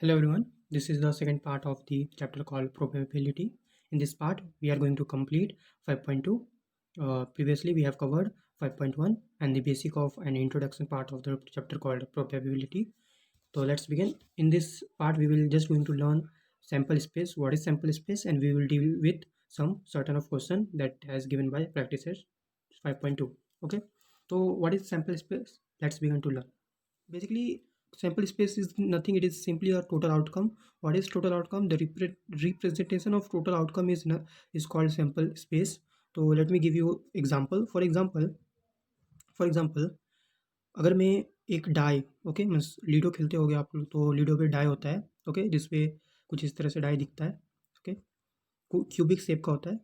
Hello everyone, this is the second part of the chapter called probability. In this part, we are going to complete 5.2. Previously, we have covered 5.1 and the basic of an introduction part of the chapter called probability. So let's begin. In this part, we will just going to learn sample space, what is sample space, and we will deal with some certain of question that has given by practices 5.2. Okay, so what is sample space? Let's begin to learn. Basically, sample space is nothing, it is simply a total outcome. What is total outcome? The representation of total outcome is called sample space. तो let me give you example. For example अगर मैं एक die, okay means ludo खेलते होगे आप लोग, तो ludo पे डाई होता है, ओके, जिसपे कुछ इस तरह से डाई दिखता है, ओके, क्यूबिक शेप का होता है,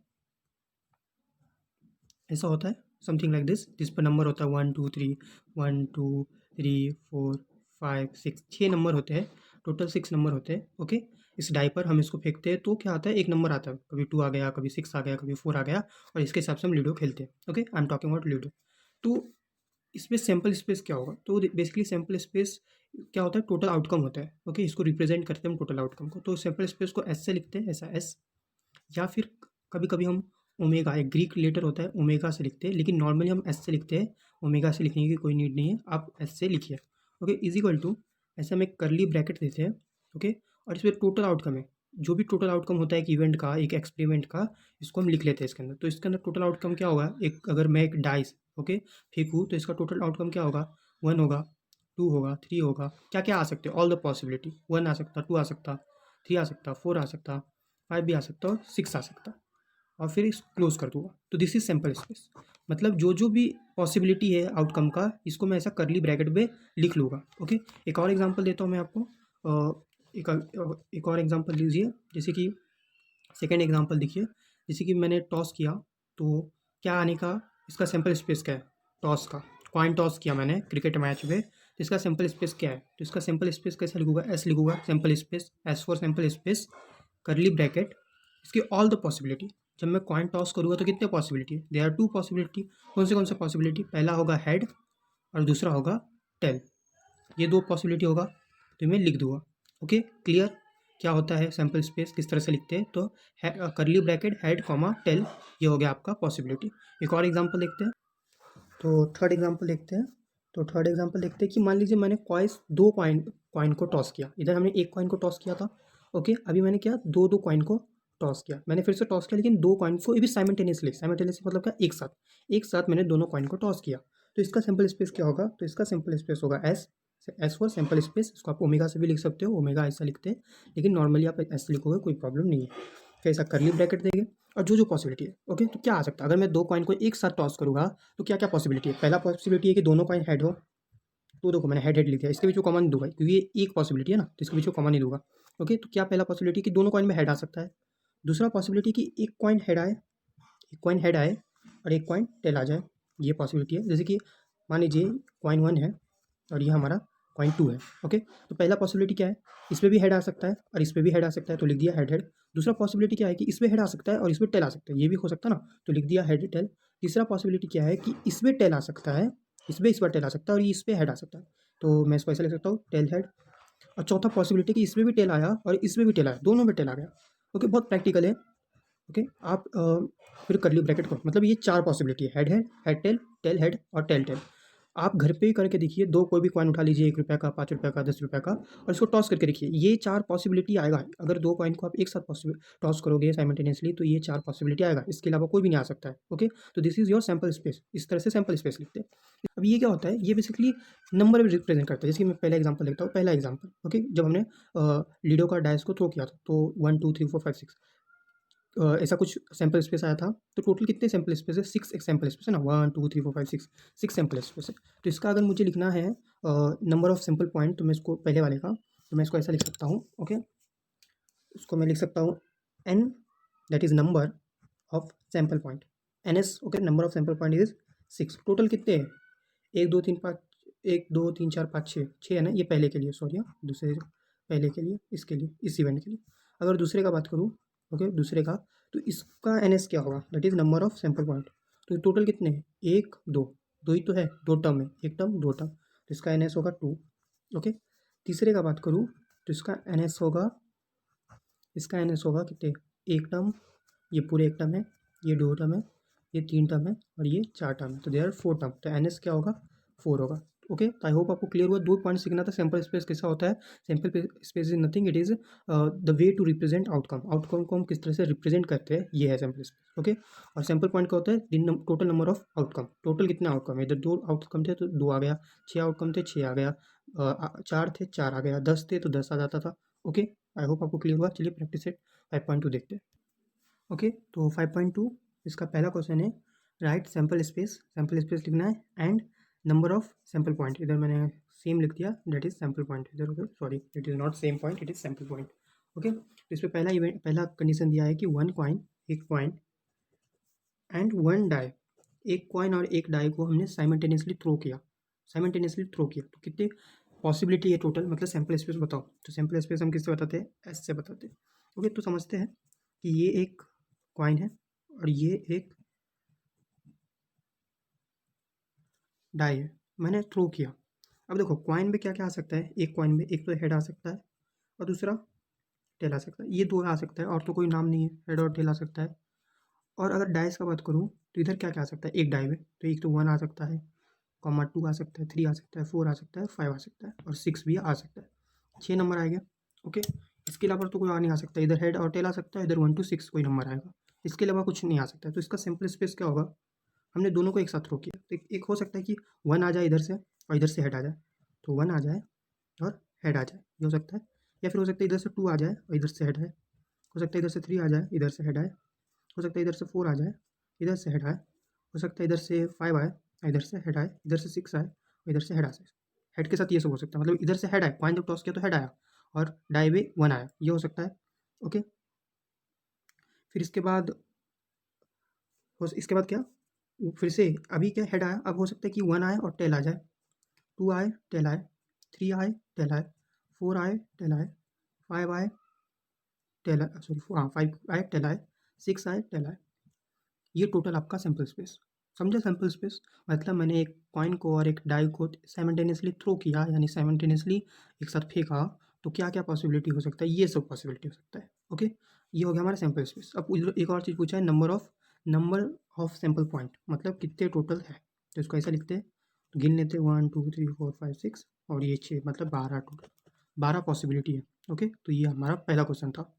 ऐसा होता है, समथिंग लाइक दिस, जिस पर नंबर होता है 1 2 3 1 2 3 4 5 6, 6 नंबर होते हैं, टोटल 6 नंबर होते हैं, ओके। इस डाई पर हम इसको फेंकते हैं तो क्या आता है, एक नंबर आता है, कभी 2 आ गया, कभी 6 आ गया, कभी 4 आ गया, और इसके हिसाब से हम लूडो खेलते हैं, okay. I am talking about ludo. तो इसमें सैम्पल स्पेस क्या होगा? तो बेसिकली सैम्पल स्पेस क्या होता है, टोटल आउटकम होता है, ओके। इसको रिप्रेजेंट करते हैं हम टोटल आउटकम को, तो सैम्पल स्पेस को एस से लिखते हैं, ऐसा एस, या फिर कभी कभी हम ओमेगा, एक ग्रीक लेटर होता है, ओमेगा से लिखते हैं, लेकिन नॉर्मली हम एस से लिखते हैं, ओमेगा से लिखने की कोई नीड नहीं है, आप एस से लिखिए, ओके। इज इक्वल टू, ऐसे हम एक करली ब्रैकेट देते हैं, ओके, और इसमें टोटल आउटकम है, जो भी टोटल आउटकम होता है एक इवेंट का, एक एक्सपेरिमेंट का, इसको हम लिख लेते हैं इसके अंदर। तो इसके अंदर टोटल आउटकम क्या होगा, एक अगर मैं एक डाइस, ओके, फेंकूँ तो इसका टोटल आउटकम क्या होगा, 1 होगा, 2 होगा, 3 होगा, क्या क्या आ सकते हैं, ऑल द पॉसिबिलिटी, 1 आ सकता, 2 आ सकता, 3 आ सकता, 4 आ सकता, 5 भी आ सकता और 6 आ सकता, और फिर इस क्लोज कर दूंगा। तो दिस इज सैम्पल स्पेस, मतलब जो जो भी पॉसिबिलिटी है आउटकम का, इसको मैं ऐसा करली ब्रैकेट में लिख लूँगा, ओके। एक और एग्जांपल देता हूँ मैं आपको, एक और एग्जांपल लीजिए, जैसे कि सेकेंड एग्जांपल देखिए, जैसे कि मैंने टॉस किया, तो क्या आने का, इसका सैम्पल स्पेस क्या है, टॉस का, कॉइन टॉस किया मैंने क्रिकेट मैच में, तो इसका सैम्पल स्पेस क्या है, तो इसका सैम्पल स्पेस कैसे लिखूंगा, एस लिखूंगा, sample space, S for sample space, करली ब्रैकेट, इसकी ऑल द पॉसिबिलिटी। जब मैं कॉइन टॉस करूँगा तो कितने पॉसिबिलिटी है, देयर आर 2 पॉसिबिलिटी। कौन से पॉसिबिलिटी, पहला होगा हेड और दूसरा होगा टेल, ये 2 पॉसिबिलिटी होगा, तो मैं लिख दूंगा, ओके। क्लियर क्या होता है सैम्पल स्पेस, किस तरह से लिखते हैं, तो करली ब्रैकेट हेड कॉमा टेल, ये हो गया आपका पॉसिबिलिटी। एक और एग्जांपल देखते हैं, तो थर्ड एग्जांपल देखते हैं। तो थर्ड एग्जांपल देखते हैं कि मान लीजिए मैंने दो कॉइन कॉइन को टॉस किया, इधर हमने एक कॉइन को टॉस किया था, ओके। अभी मैंने क्या, दो दो कॉइन को टॉस किया, मैंने फिर से टॉस किया, लेकिन दो कॉइन को भी साइमल्टेनियसली मतलब क्या, एक साथ मैंने दोनों कॉइन को टॉस किया, तो इसका सैम्पल स्पेस क्या होगा, तो इसका सैम्पल स्पेस होगा S, S for sample space, इसको आप ओमेगा से भी लिख सकते हो, ओमेगा ऐसा लिखते हैं, लेकिन नॉर्मली आप एस लिखोगे कोई प्रॉब्लम नहीं है। फिर ऐसा करली ब्रैकेट देंगे, और जो जो पॉसिबिलिटी है, ओके। तो क्या आ सकता है, अगर मैं दो कॉइन को एक साथ टॉस करूँगा तो क्या क्या पॉसिबिलिटी है, पहला पॉसिबिलिटी है कि दोनों कॉइन हेड हो, तो देखो मैंने हेड हेड लिख दिया, इसके बीच में कॉमन नहीं दूंगा क्योंकि ये एक पॉसिबिलिटी है ना, तो इसके बीच में कॉमन नहीं दूंगा, ओके। तो क्या पहला पॉसिबिलिटी कि दोनों कॉइन में हेड आ सकता है, दूसरा पॉसिबिलिटी कि एक कॉइन हेड आए और एक कॉइन टेल आ जाए, ये पॉसिबिलिटी है। जैसे कि मान लीजिए कॉइन 1 है और ये हमारा कॉइन 2 है, ओके। तो पहला पॉसिबिलिटी क्या है, इस पे भी हेड आ सकता है और इस पे भी हेड आ सकता है, तो लिख दिया हेड हेड। दूसरा पॉसिबिलिटी क्या है कि इस पे हेड आ सकता है और इस पे टेल आ सकता है, ये भी हो सकता है ना, तो लिख दिया हेड टेल। तीसरा पॉसिबिलिटी क्या है कि इस पे टेल आ सकता है, इस पर टेल आ सकता है, और ये इस पे हेड आ सकता है, तो मैं इसको ऐसे लिख सकता हूँ, टेल हेड। और चौथा पॉसिबिलिटी कि इसमें भी टेल आया और इसमें भी टेल आया, दोनों में टेल आ गया, ओके। बहुत प्रैक्टिकल है, ओके। आप फिर करली ब्रैकेट को, मतलब ये 4 पॉसिबिलिटी है, head head, head tail, tail head और टेल टेल। आप घर पे ही करके देखिए, दो कोई भी कॉइन उठा लीजिए, 1 रुपये का, 5 रुपये का, 10 रुपये का, और इसको टॉस करके देखिए, ये 4 पॉसिबिलिटी आएगा। अगर दो कॉइन को आप एक साथ टॉस करोगे साइमल्टेनियसली, तो ये 4 पॉसिबिलिटी आएगा, इसके अलावा कोई भी नहीं आ सकता है, ओके। तो this is your sample space, इस तरह से सैम्पल स्पेस लिखते हैं। अब ये क्या होता है, ये बेसिकली नंबर में रिप्रेजेंट करता है। जैसे कि मैं पहला एग्जांपल लेता हूँ, पहला एग्जांपल, ओके। जब हमने लीडो का डाइस को थ्रो किया था, तो 1 2 3 4 5 6 ऐसा कुछ सैम्पल स्पेस आया था, तो टोटल कितने सैम्पल स्पेस है, 6 एक सैम्पल स्पेस है ना, 1 2 3 4 5 6, 6 सैम्पल स्पेस है। तो इसका अगर मुझे लिखना है नंबर ऑफ सैम्पल पॉइंट, तो मैं इसको पहले वाले का, तो मैं इसको ऐसा लिख सकता हूँ, ओके। इसको मैं लिख सकता हूँ n, that is number of sample point, n s, okay. Number of sample point is 6। Total कितने हैं, 1 2 3 5, 1 2 3 4 5 6, 6 है ना, ये पहले के लिए, सॉरी, दूसरे पहले के लिए, इसके लिए, इस इवेंट के लिए। अगर दूसरे का बात करूँ, ओके, दूसरे का, तो इसका एन एस क्या होगा, that is number of sample point. तो टोटल कितने हैं, 1 2, दो ही तो है, दो टर्म है, एक टर्म दो टर्म, तो इसका एन एस होगा 2, ओके। तीसरे का बात करूँ, तो इसका एन एस होगा, इसका एन एस होगा कितने, एक टर्म, ये पूरे एक टर्म है, ये दो टर्म है, ये तीन टर्म है और ये चार टर्म है, तो देयर फोर टर्म, तो एन एस क्या होगा, फोर होगा। ओके, तो आई होप आपको क्लियर हुआ। दो पॉइंट सीखना था। सैम्पल स्पेस कैसा होता है, sample space is nothing, it is the way to represent outcome, outcome को हम किस तरह से रिप्रेजेंट करते हैं, ये है सैम्पल स्पेस। ओके, और सैम्पल पॉइंट क्या होता है, total number of outcome, total कितने आउटकम है, इधर दो आउटकम थे तो दो आ गया, छः आउटकम थे छः आ गया, चार थे चार आ गया, 10 थे तो 10 आ जाता था। ओके, आई होप आपको क्लियर हुआ। चलिए प्रैक्टिस सेट 5.2 देखते हैं। ओके, तो 5.2 इसका पहला क्वेश्चन है, राइट सैम्पल स्पेस लिखना है and number of sample point, इधर मैंने सेम लिख दिया, दैट इज सैम्पल पॉइंट, इधर उधर sorry, it is not same point, it is sample point. Okay, तो इस पर पहला कंडीशन दिया है कि वन कॉइन, एक कॉइन एंड वन डाई, एक कॉइन और एक डाई को हमने साइमल्टेनियसली थ्रो किया, तो कितने पॉसिबिलिटी है टोटल, मतलब सैम्पल स्पेस बताओ। तो सैम्पल स्पेस हम किससे बताते हैं, एस से बताते हैं। ओके, तो समझते हैं कि ये एक कॉइन है और ये एक डाई है, मैंने थ्रो किया। अब देखो कॉइन में क्या क्या आ सकता है, एक कॉइन में एक तो हेड आ सकता है और दूसरा टेल आ सकता है, ये दो आ सकता है और तो कोई नाम नहीं है, हेड और टेल आ सकता है। और अगर डाइस का बात करूँ तो इधर क्या क्या आ सकता है, एक डाई में तो एक तो वन आ सकता है, कॉमा टू आ सकता है, थ्री आ सकता है, फोर आ सकता है, फाइव आ सकता है और सिक्स भी आ सकता है, छः नंबर आ गया। ओके, इसके अलावा तो कोई और नहीं आ सकता, इधर हेड और टेल आ सकता है, इधर 1 to 6 कोई नंबर आएगा, इसके अलावा कुछ नहीं आ सकता है। तो इसका सिंपल स्पेस क्या होगा, हमने दोनों को एक साथ थ्रो किया, तो एक हो सकता है कि वन आ जाए इधर से और इधर से हेड आ जाए, तो वन आ जाए और हेड आ जाए, ये हो सकता है। या फिर हो सकता है इधर से टू आ जाए और इधर से हेड आए, हो सकता है इधर से थ्री आ जाए इधर से हेड आए, हो सकता है इधर से फोर आ जाए इधर से हेड आए, हो सकता है इधर से फाइव आए इधर से हेड आए, इधर से सिक्स आए और इधर से हेड आ जाए। हेड के साथ ये सब हो सकता है, मतलब इधर से हेड आए, कॉइन जब टॉस किया तो हेड आया और डाई में वन आया, ये हो सकता है। ओके, फिर इसके बाद क्या, फिर से अभी क्या हेड आया, अब हो सकता है कि वन आए और टेल आ जाए, टू आए टेल आए, थ्री आए टेल आए, फोर आए टेल आए, फाइव आए टेल आए, सॉरी हाँ फाइव आए टेल आए, सिक्स आए टेल आए, ये टोटल आपका सैम्पल स्पेस। समझे सैम्पल स्पेस, मतलब मैंने एक कॉइन को और एक डाई को साइमल्टेनियसली थ्रो किया, यानी साइमल्टेनियसली एक साथ फेंका, तो क्या क्या पॉसिबिलिटी हो सकता है, ये सब पॉसिबिलिटी हो सकता है। ओके, ये हो गया हमारा सैम्पल स्पेस। अब इधर एक और चीज़ पूछा है, नंबर ऑफ सैम्पल पॉइंट, मतलब कितने टोटल है, तो इसको ऐसा लिखते हैं, तो गिन लेते हैं 1 2 3 4 5 6 और ये 6, मतलब 12 टोटल, 12 पॉसिबिलिटी है। ओके, तो ये हमारा पहला क्वेश्चन था।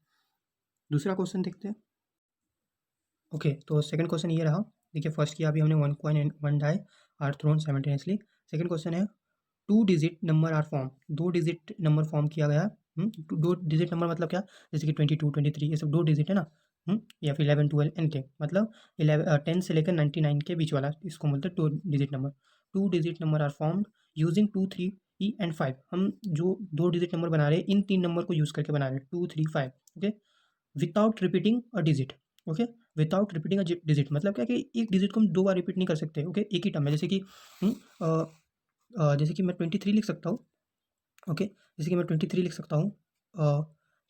दूसरा क्वेश्चन देखते हैं। ओके, तो सेकंड क्वेश्चन ये रहा, देखिए फर्स्ट किया अभी हमने, one coin and one die are thrown simultaneously. Second question है, two digit number are form, दो डिजिट नंबर फॉर्म किया गया। दो डिजिट नंबर मतलब क्या, जैसे कि 22 23 ये सब दो डिजिट है ना। या फिर 11 12 एनीथिंग, मतलब 10 से लेकर 99 के बीच वाला, इसको बोलते हैं two digit number. Two digit number are formed using 2 3 e and 5, हम जो दो डिजिट नंबर बना रहे हैं इन तीन नंबर को यूज़ करके बना रहे हैं, 2 3 5। Okay, without repeating a digit. Okay, without repeating a digit मतलब क्या कि एक डिजिट को हम दो बार रिपीट नहीं कर सकते। ओके, एक ही टर्म में, जैसे कि मैं 23 लिख सकता हूँ। ओके, जैसे कि मैं 23 लिख सकता हूँ,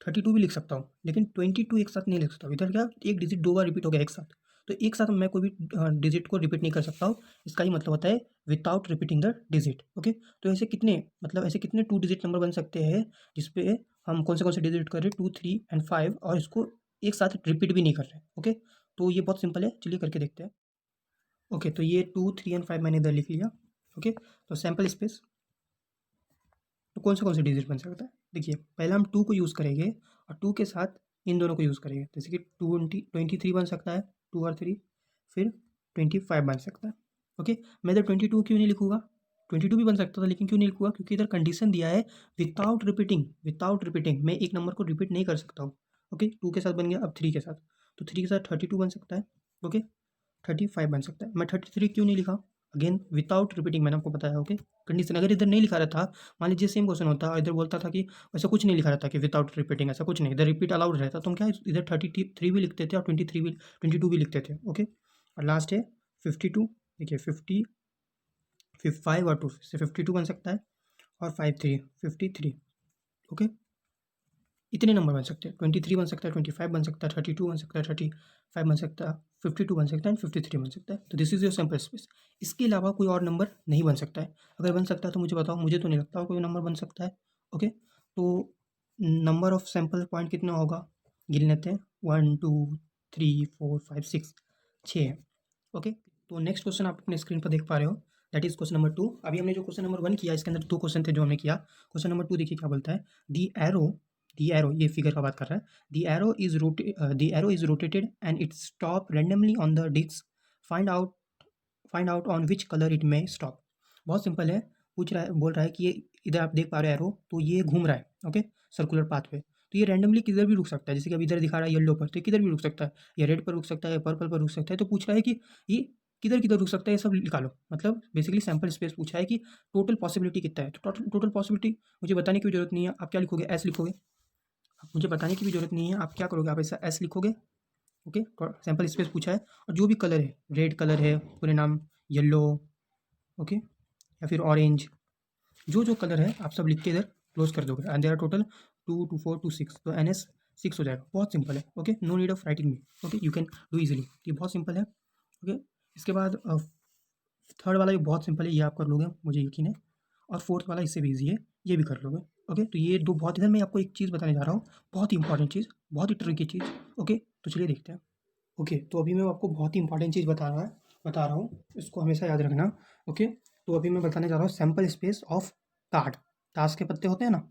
32 भी लिख सकता हूँ, लेकिन 22 एक साथ नहीं लिख सकता हूँ। इधर क्या, एक डिजिट दो बार रिपीट हो गया एक साथ, तो एक साथ मैं कोई भी डिजिट को रिपीट नहीं कर सकता हूँ। इसका ही मतलब होता है without repeating the digit. Okay, तो ऐसे कितने टू डिजिट नंबर बन सकते हैं जिसपे हम कौन से डिजिट कर रहे हैं, 2 3 एंड 5, और इसको एक साथ रिपीट भी नहीं कर रहे। ओके, तो ये बहुत सिंपल है, चलिए करके देखते हैं। ओके, तो ये 2 3 एंड 5 मैंने इधर लिख लिया। ओके, तो सैम्पल स्पेस, तो कौन से डिजिट बन सकता है, देखिए पहले हम टू को यूज़ करेंगे और टू के साथ इन दोनों को यूज़ करेंगे, जैसे कि 23 बन सकता है, टू और थ्री, फिर 25 बन सकता है। ओके, मैं इधर 22 क्यों नहीं लिखूँगा, 22 भी बन सकता था लेकिन क्यों नहीं लिखूँगा, क्योंकि इधर कंडीशन दिया है विदाउट रिपीटिंग, मैं एक नंबर को रिपीट नहीं कर सकता हूँ। ओके, टू के साथ बन गया, अब थ्री के साथ, तो थ्री के साथ 32 बन सकता है। ओके, 35 बन सकता है, मैं 33 क्यों नहीं लिखा, अगेन विदाउट रिपीटिंग, मैंने आपको बताया। ओके, कंडीशन अगर इधर नहीं लिखा रहता, मान लीजिए सेम क्वेश्चन होता और इधर बोलता था कि ऐसा कुछ नहीं लिखा रहता कि विदाउट रिपीटिंग, ऐसा कुछ नहीं, इधर रिपीट अलाउड रहता, तो हम क्या इधर 33 भी लिखते थे और 22 भी लिखते थे। ओके, और लास्ट है 52, देखिए 5 और 2 से 52 बन सकता है, और 5 3 53। ओके, इतने नंबर बन सकते हैं, 23 बन सकता है, 25 बन सकता है, 32 बन सकता है, 35 बन सकता है, 52 बन सकता है एंड 53 बन सकता है। तो this is your sample space. इसके अलावा कोई और नंबर नहीं बन सकता है। अगर बन सकता है तो मुझे बताओ, मुझे तो नहीं लगता कोई नंबर बन सकता है। ओके, तो नंबर ऑफ सैंपल पॉइंट कितना होगा, गिन लेते हैं। 1 2 3 4 5 6, 6 है। ओके, तो नेक्स्ट क्वेश्चन आप अपने स्क्रीन पर देख पा रहे हो, दैट इज क्वेश्चन नंबर 2। अभी हमने जो क्वेश्चन नंबर 1 किया, इसके अंदर 2 क्वेश्चन थे जो हमने किया। क्वेश्चन नंबर 2 देखिए क्या बोलता है। दी एरो ये फिगर का बात कर रहा है। The arrow is rotated and it stop randomly on the disc. Find out find out on which colour it may stop. बहुत सिंपल है, पूछ रहा है, बोल रहा है कि ये इधर आप देख पा रहे हो एरो, तो ये घूम रहा है, ओके, सर्कुलर पाथ पे। तो ये रैंडमली किधर भी रुक सकता है, जैसे कि अभी इधर दिखा रहा है येलो पर, तो ये किधर भी रुक सकता है, या रेड पर रुक सकता है, या पर्पल पर रुक सकता है। तो पूछ रहा है कि ये किधर किधर रुक सकता है, ये सब निकालो। मतलब बेसिकली सैंपल स्पेस पूछा है कि टोटल पॉसिबिलिटी कितना है। तो टोटल पॉसिबिलिटी मुझे बताने की भी जरूरत नहीं है, आप क्या लिखोगे, एस लिखोगे। मुझे बताने की भी जरूरत नहीं है, आप क्या करोगे, आप ऐसा एस लिखोगे। ओके, सैंपल स्पेस पूछा है, और जो भी कलर है, रेड कलर है, पूरे नाम, येलो, ओके, या फिर ऑरेंज, जो जो कलर है आप सब लिख के इधर क्लोज कर दोगे। एंड देयर आर टोटल 2 2 4 2 6, तो एन एस 6 हो जाएगा। बहुत सिंपल है, okay, no need of writing me, okay, you can do easily. ये बहुत सिंपल है, ओके। इसके बाद थर्ड वाला भी बहुत सिंपल है, ये आप कर लोगे, मुझे यकीन है। और फोर्थ वाला इससे भी ईजी है, ये भी कर लोगे। ओके, तो ये दो बहुत, इधर मैं आपको एक चीज़ बताने जा रहा हूँ, बहुत ही इंपॉर्टेंट चीज़, बहुत ही ट्रिकी चीज़। ओके, तो चलिए देखते हैं। ओके, तो अभी मैं आपको बहुत ही इंपॉर्टेंट चीज़ बता रहा हूँ, इसको हमेशा याद रखना। ओके, तो अभी मैं बताने जा रहा हूँ सैम्पल स्पेस ऑफ कार्ड। ताश के पत्ते होते हैं ना,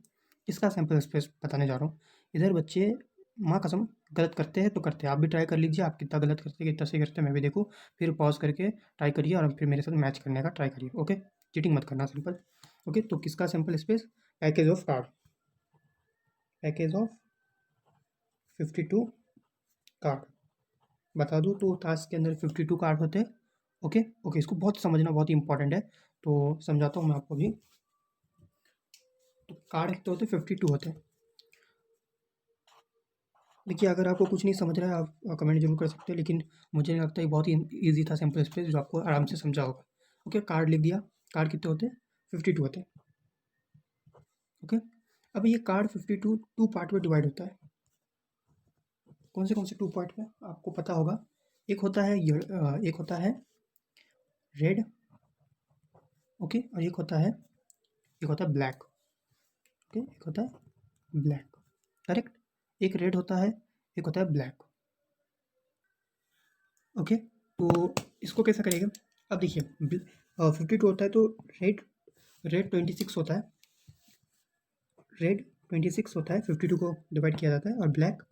इसका सैम्पल स्पेस बताने जा रहा हूँ। इधर बच्चे माँ कसम गलत करते हैं तो करते हैं, आप भी ट्राई कर लीजिए, आप कितना गलत करते हैं कितना सही करते हैं मैं भी देखूँ। फिर पॉज करके ट्राई करिए और फिर मेरे साथ मैच करने का ट्राई करिए। ओके, चीटिंग मत करना, सिंपल। ओके, तो किसका sample space, package of card, package of 52 card. बता दूँ तो ताश के अंदर 52 कार्ड होते हैं। ओके ओके, इसको बहुत समझना बहुत ही इंपॉर्टेंट है, तो समझाता हूँ मैं आपको भी। तो कार्ड कितने होते हैं, 52 होते हैं। देखिए, अगर आपको कुछ नहीं समझ रहा है आप कमेंट जरूर कर सकते हैं, लेकिन मुझे नहीं लगता ये बहुत ही ईजी था सैम्पल स्पेस, जो आपको आराम से समझा होगा। ओके, कार्ड लिख दिया। कार्ड कितने होते हैं, 52 होते हैं। ओके, अब ये कार्ड 52 टू पार्ट में डिवाइड होता है। कौन से टू पार्ट में आपको पता होगा। एक होता है रेड, ओके, और एक होता है ब्लैक। ओके, एक होता है ब्लैक, करेक्ट। एक रेड होता है, एक होता है ब्लैक। ओके, तो इसको कैसा करेंगे। अब देखिए, 52 होता है तो रेड रेड 26 होता है। रेड 26 होता है, 52 को डिवाइड किया जाता है, और ब्लैक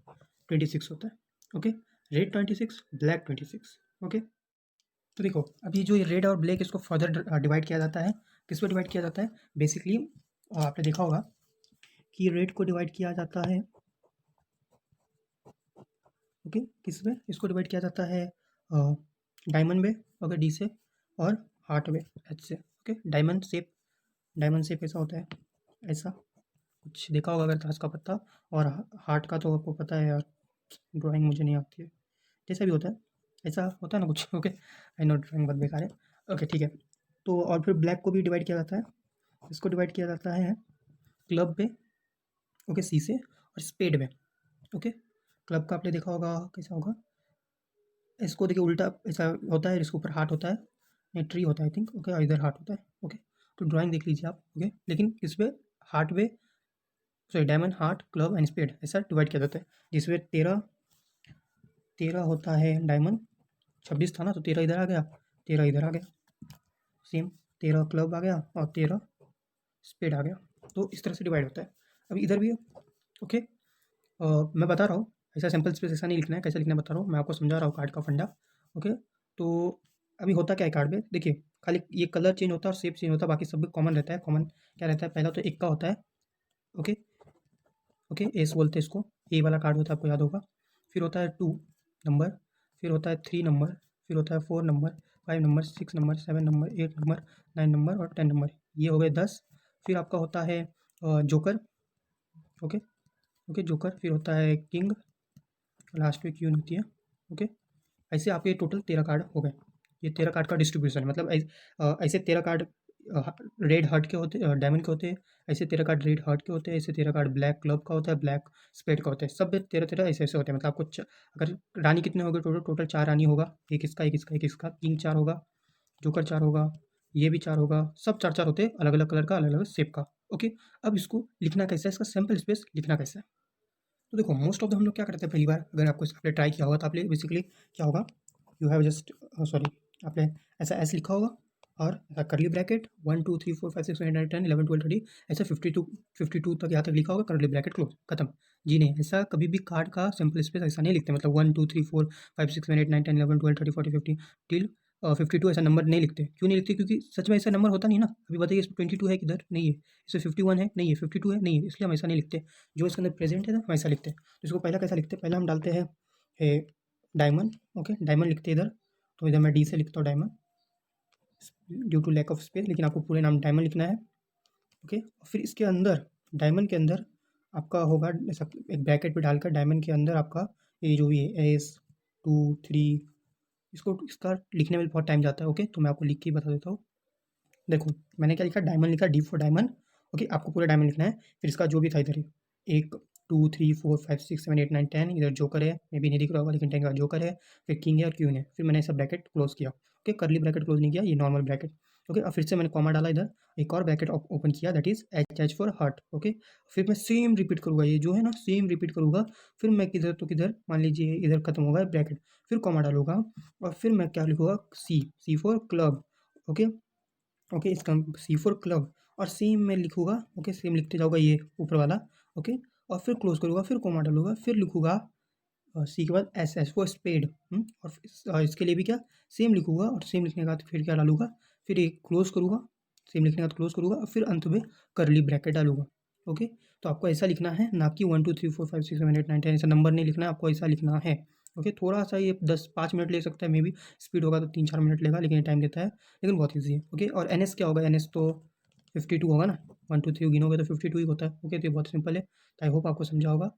26 होता है। Okay, red 26, black 26। ओके, तो देखो, अभी जो ये रेड और ब्लैक, इसको फर्दर डिवाइड किया जाता है। किस पे डिवाइड किया जाता है, बेसिकली आपने देखा होगा कि रेड को डिवाइड किया जाता है, ओके, किस में इसको डिवाइड किया जाता है, डायमंड में, ओके, डी से, और हार्ट में, एच से। ओके, डायमंड शेप ऐसा होता है, ऐसा कुछ देखा होगा अगर ताश का पत्ता। और हार्ट का तो आपको पता है यार, ड्राइंग मुझे नहीं आती है, जैसा भी होता है ऐसा होता है ना कुछ। ओके, आई नो ड्राइंग बहुत बेकार है। ओके, ठीक है। तो और फिर ब्लैक को भी डिवाइड किया जाता है, इसको डिवाइड किया जाता है क्लब पे, ओके, सी से, और स्पेड में। ओके, क्लब का आपने देखा होगा कैसा होगा, इसको देखिए उल्टा ऐसा होता है, इसके ऊपर हार्ट होता है, नहीं ट्री होता है आई थिंक, ओके, और इधर हार्ट होता है। ओके, तो ड्राइंग देख लीजिए आप, ओके, लेकिन इस पे हार्ट पे, sorry, diamond, heart, club and spade ऐसा डिवाइड किया जाता है, जिसमें 13 होता है डायमंड, 26 था ना, तो 13 इधर आ गया, 13 इधर आ गया, सेम 13 क्लब आ गया, और 13 स्पेड आ गया। तो इस तरह से डिवाइड होता है। अभी इधर भी है, ओके, मैं बता रहा हूँ, ऐसा सिंपल स्पेस ऐसा नहीं लिखना है, कैसे लिखना है बता रहा हूँ, मैं आपको समझा रहा हूँ कार्ड का फंडा। ओके, तो अभी होता क्या है कार्ड में, देखिए, खाली ये कलर चेंज होता है और शेप चेंज होता है, बाकी सब भी कॉमन रहता है। कॉमन क्या रहता है, पहला तो एक का होता है, ओके ओके, एस बोलते हैं इसको, ए वाला कार्ड होता है, आपको याद होगा। फिर होता है 2 नंबर, फिर होता है 3 नंबर, फिर होता है 4 number, 5 number, 6 number, 7 number, 8 number, 9 number, और 10 नंबर, ये हो गए 10। फिर आपका होता है जोकर, ओके ओके, जोकर, फिर होता है किंग, लास्ट में क्यून होती है। ओके, ऐसे आपके टोटल 13 कार्ड हो गए। ये 13 कार्ड का डिस्ट्रीब्यूशन है, मतलब ऐसे 13 कार्ड रेड हार्ट के होते, डायमंड के होते हैं। ऐसे 13 कार्ड रेड हार्ट के होते हैं। ऐसे 13 कार्ड ब्लैक क्लब का होता है, ब्लैक स्पेड का होता है। सब 13 ऐसे ऐसे होते हैं। मतलब आपको अगर रानी कितने हो गए टोटल, 4 रानी होगा, एक इसका एक इसका एक इसका, किंग 4 होगा, जोकर 4 होगा, ये भी 4 होगा, सब 4 4 होते हैं, अलग अलग कलर का, अलग अलग शेप का। ओके, अब इसको लिखना कैसे है, इसका सैंपल स्पेस लिखना कैसे है? तो देखो मोस्ट ऑफ द हम लोग क्या करते हैं पहली बार, अगर आपको आपने ट्राई किया होगा तो आपने बेसिकली क्या होगा, यू हैव जस्ट सॉरी, आपने ऐसा एस लिखा होगा और ऐसा करली ब्रैकेट 1 2 3 4 5 6 7 8 9 10 11 12 13 ऐसा 52 तक यहाँ तक लिखा होगा, करली ब्रैकेट क्लोज, खत्म। जी नहीं, ऐसा कभी भी कार्ड का सिंपल स्पेस ऐसा नहीं लिखते, मतलब 1 2 3 4 5 6 7 8 9 10 11 12 13 14 15 टिल 52 ऐसा नंबर नहीं लिखते। क्यों नहीं लिखते? क्योंकि सच में ऐसा नंबर होता नहीं ना। अभी बताइए इसमें 22 है किधर? नहीं है। इसमें 51 है? नहीं है। 52 है? नहीं है। इसलिए हम ऐसा नहीं लिखते। जो इसके अंदर प्रेजेंट है ना हम ऐसा लिखते हैं। तो इसको पहला कैसा लिखते हैं? पहला हम डालते हैं डायमंड। ओके, डायमंड लिखते हैं इधर। तो इधर मैं डी से लिखता हूँ diamond due to lack of space, लेकिन आपको पूरे नाम डायमंड लिखना है। ओके, फिर इसके अंदर डायमंड के अंदर आपका होगा ऐसा एक ब्रैकेट पे डालकर डायमंड के अंदर आपका ये जो भी है S 2 3, इसको इसका लिखने में बहुत टाइम जाता है। ओके, तो मैं आपको लिख के ही बता देता हूँ। देखो मैंने क्या लिखा, डायमंड लिखा, डी फॉर डायमंड। ओके, आपको पूरा डायमंड लिखना है। फिर इसका जो भी था इधर 1 2 3 4 5 6 7 8 9 10 इधर जोकर है, मे बी नहीं दिख रहा होगा लेकिन 10 का जोकर है, फिर किंग है और क्वीन है। फिर मैंने ऐसा ब्रैकेट क्लोज किया। ओके, करली ब्रैकेट क्लोज नहीं किया, ये नॉर्मल ब्रैकेट। ओके, और फिर से मैंने कॉमा डाला इधर, एक और ब्रैकेट ओपन किया that is H for heart. Okay, फिर मैं सेम रिपीट करूँगा, ये जो है ना सेम रिपीट करूँगा। फिर मैं किधर तो किधर, मान लीजिए इधर खत्म होगा ब्रैकेट, फिर कॉमा डालूंगा और फिर मैं क्या लिखूँगा, सी फॉर क्लब। ओके, ओके, इसका सी फॉर क्लब और सेम मैं लिखूँगा। ओके, सेम लिखते जाऊँगा ये ऊपर वाला। ओके, और फिर क्लोज करूँगा, फिर कोमा डालूँगा, फिर लिखूँगा सी के बाद एस फॉर स्पेड। और इसके लिए भी क्या सेम लिखूँगा और सेम लिखने के बाद फिर क्या डालूँगा, फिर एक क्लोज करूँगा, सेम लिखने के बाद क्लोज करूँगा और फिर अंत में करली ब्रैकेट डालूँगा। ओके, तो आपको ऐसा लिखना है, ना कि 1 2 3 4 5 6 7 8 9 10 ऐसा नंबर नहीं लिखना है, आपको ऐसा लिखना है। ओके, थोड़ा सा ये 10 5 मिनट ले सकता है, मे बी स्पीड होगा तो 3 4 मिनट लेगा, लेकिन टाइम लेता है, लेकिन बहुत ईजी है। ओके, और एन एस क्या होगा, एन एस तो 52 होगा ना, 1 2 3 गिनोगे तो 52 ही होता है। ओके, तो ये बहुत सिंपल है। तो आई होप आपको समझा होगा।